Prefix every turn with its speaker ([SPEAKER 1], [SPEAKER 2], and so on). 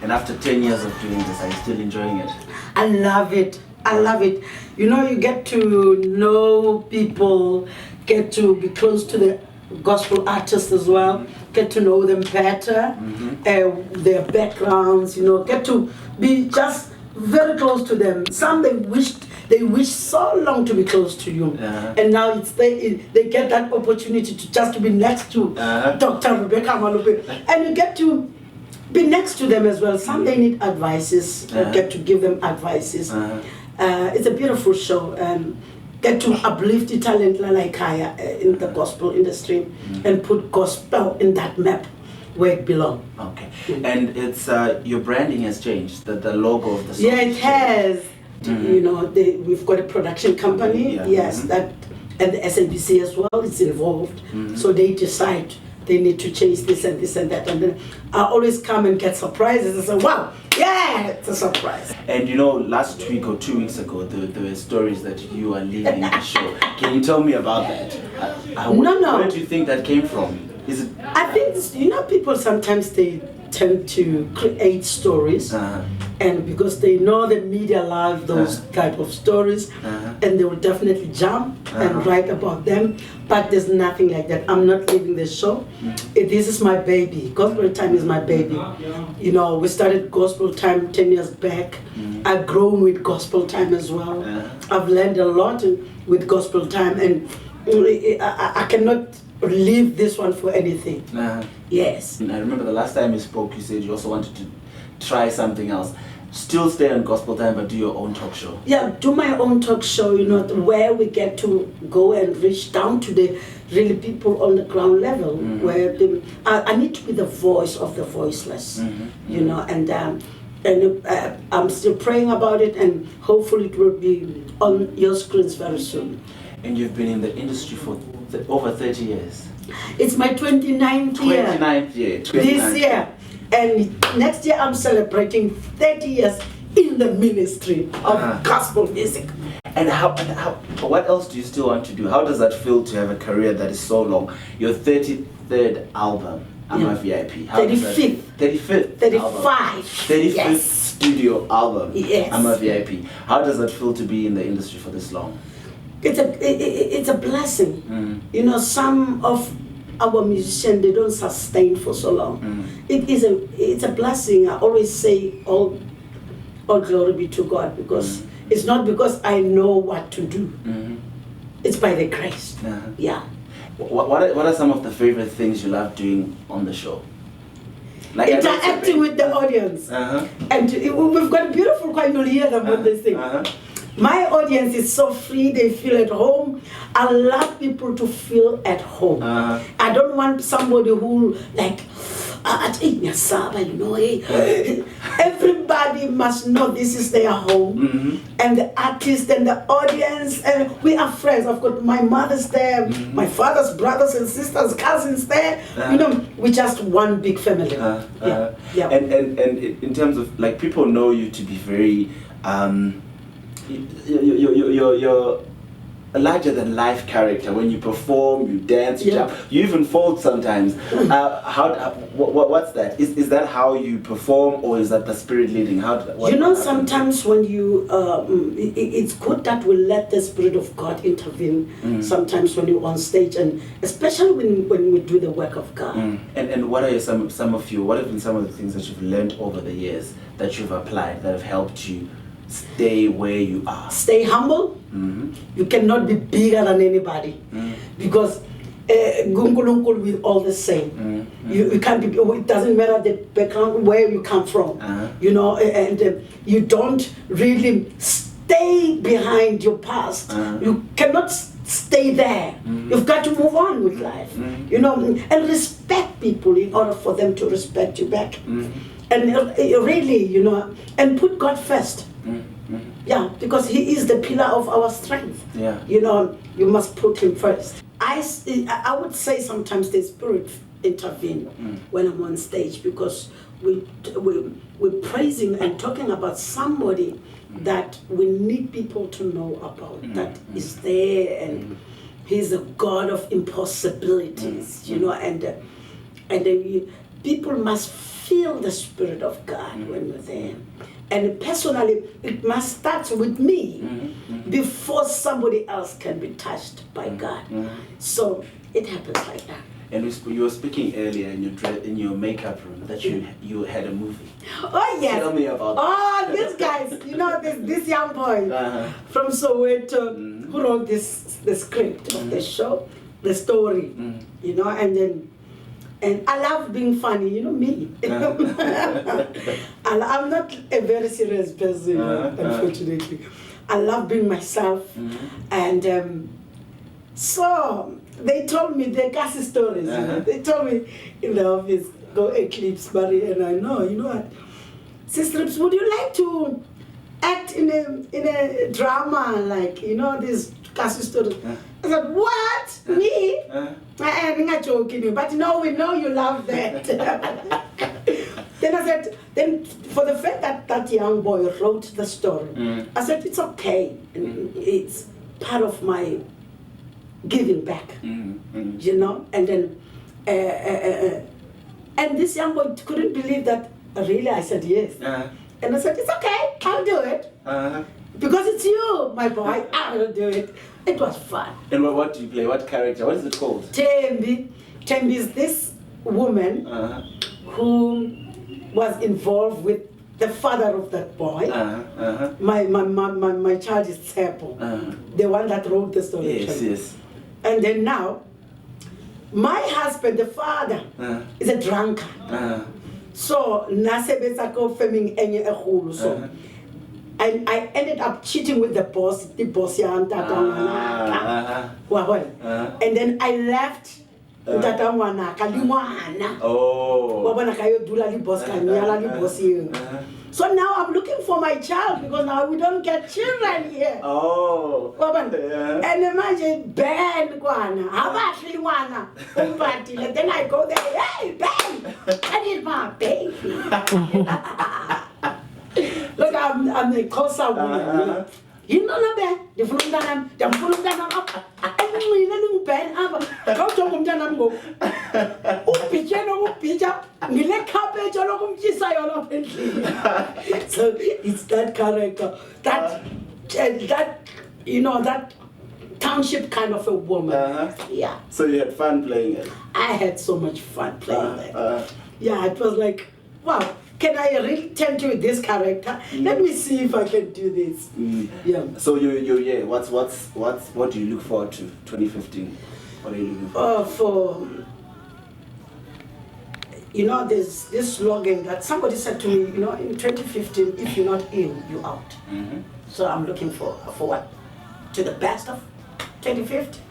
[SPEAKER 1] And after 10 years of doing this, are you still enjoying it?
[SPEAKER 2] I love it. I love it. You know, you get to know people, get to be close to the gospel artists as well, get to know them better, their backgrounds, you know, get to be just very close to them. Some they wish so long to be close to you, and now they get that opportunity to just be next to Dr. Rebecca Malope, and you get to be next to them as well. Some they need advices, get to give them advices. It's a beautiful show. Get to uplift the talent like Kaya in the gospel industry and put gospel in that map where it belongs.
[SPEAKER 1] Okay, and it's your branding has changed. The logo of the song.
[SPEAKER 2] Yeah, it has. You know, we've got a production company. Yes, that and the SABC as well. It's involved. So they decide they need to change this and this and that, and then I always come and get surprises and say, wow, yeah, it's a surprise.
[SPEAKER 1] And you know, last week or 2 weeks ago, there were stories that you are leaving the show. Can you tell me about that? Where do you think that came from? Is it?
[SPEAKER 2] I think, you know, people sometimes they tend to create stories, and because they know the media love those type of stories, and they will definitely jump and write about them. But there's nothing like that. I'm not leaving the show. This is my baby. Gospel Time is my baby. You know, we started Gospel Time 10 years back. I've grown with Gospel Time as well. I've learned a lot with Gospel Time, and I cannot leave this one for anything. Yes.
[SPEAKER 1] I remember the last time you spoke, you said you also wanted to try something else. Still stay on Gospel Time, but do your own talk show. Yeah,
[SPEAKER 2] do my own talk show, you know, where we get to go and reach down to the really people on the ground level, where I need to be the voice of the voiceless, you know, and I'm still praying about it, and hopefully it will be on your screens very soon.
[SPEAKER 1] And you've been in the industry for over 30 years.
[SPEAKER 2] It's my 29th year.
[SPEAKER 1] 29th year.
[SPEAKER 2] This year. And next year I'm celebrating 30 years in the ministry of gospel music.
[SPEAKER 1] And what else do you still want to do? How does that feel to have a career that is so long? Your 33rd album, I'm a VIP.
[SPEAKER 2] 35th.
[SPEAKER 1] 35th.
[SPEAKER 2] 35.
[SPEAKER 1] 35th studio album,
[SPEAKER 2] Yes.
[SPEAKER 1] I'm a VIP. How does that feel to be in the industry for this long?
[SPEAKER 2] It's a blessing. You know, some of our musicians, they don't sustain for so long. It's a blessing. I always say all glory be to God, because it's not because I know what to do. It's by the grace. Yeah.
[SPEAKER 1] What are some of the favorite things you love doing on the show?
[SPEAKER 2] Like interacting with the audience. And we've got a beautiful choir, you'll hear them when they sing. My audience is so free, they feel at home. I love people to feel at home. I don't want somebody who like, you know, everybody must know this is their home. And the artist and the audience, and we are friends. I've got my mother's there, my father's brothers and sisters, cousins there. You know, we're just one big family. Yeah.
[SPEAKER 1] And in terms of, like, people know you to be very, you're a larger than life character. When you perform, you dance, you jump, you even fold sometimes. What's that? Is that how you perform, or is that the spirit leading?
[SPEAKER 2] You know, sometimes when you, it's good that we let the Spirit of God intervene. Sometimes when you're on stage, and especially when we do the work of God.
[SPEAKER 1] And what are some what have been some of the things that you've learned over the years that you've applied that have helped you stay where you are?
[SPEAKER 2] Stay humble. You cannot be bigger than anybody, because Gungulungul will all the same. You can't be. It doesn't matter the background where you come from. You know, and you don't really stay behind your past. You cannot stay there. You've got to move on with life. You know, and respect people in order for them to respect you back. And really, you know, and put God first. Yeah, because He is the pillar of our strength.
[SPEAKER 1] Yeah.
[SPEAKER 2] You know, you must put Him first. I would say sometimes the Spirit intervene when I'm on stage, because we're praising and talking about somebody that we need people to know about, that is there, and He's a God of impossibilities, you know, and people must feel the Spirit of God when we're there. And personally, it must start with me before somebody else can be touched by God. So it happens like that.
[SPEAKER 1] And you were speaking earlier in your makeup room that you had a movie.
[SPEAKER 2] Oh yes.
[SPEAKER 1] Tell me about
[SPEAKER 2] Oh, these guys, this young boy from Soweto who wrote the script of the show, the story, and I love being funny, me. I'm not a very serious person, unfortunately. I love being myself, and so they told me their Kasi stories. They told me in the office, go Eclipse, Barry, and I know, you know what? Sister Rips, would you like to act in a drama, like, this Kasi stories? I said, what? Me? I'm not joking, but no, we know you love that. Then I said, for the fact that that young boy wrote the story, I said, it's okay. It's part of my giving back, and then, and this young boy couldn't believe that, really, I said yes. And I said, it's okay, I'll do it. Because it's you, my boy, I will do it. It was fun.
[SPEAKER 1] And what do you play? What character? What is it called?
[SPEAKER 2] Tembi. Tembi is this woman who was involved with the father of that boy. My child is Tsepo, the one that wrote the story.
[SPEAKER 1] Yes, yes.
[SPEAKER 2] And then now, my husband, the father, is a drunkard. So, nasebetsako feming enye ehulu. So, and I ended up cheating with the boss and then I left So now I'm looking for my child because now we don't get children here. And imagine Ben then I go there, hey Ben, I need my baby. Look, I'm the closer woman. You know the bed, the Fulundanam, the Fulundanam up, and we letting Ben up. Go to Mumjanam go. Upijano, Upija, Milek Cabbage, or Chisayolo. So it's that character, that that township kind of a woman. Yeah.
[SPEAKER 1] So you had fun playing it?
[SPEAKER 2] I had so much fun playing it. Yeah, it was like, wow. Can I really turn to this character? Let me see if I can do this. Yeah. So
[SPEAKER 1] what do you look forward to 2015? What are you looking for? There's this slogan that somebody said to me, in 2015, if you're not in, you're out. So I'm looking for what? To the best of 2015.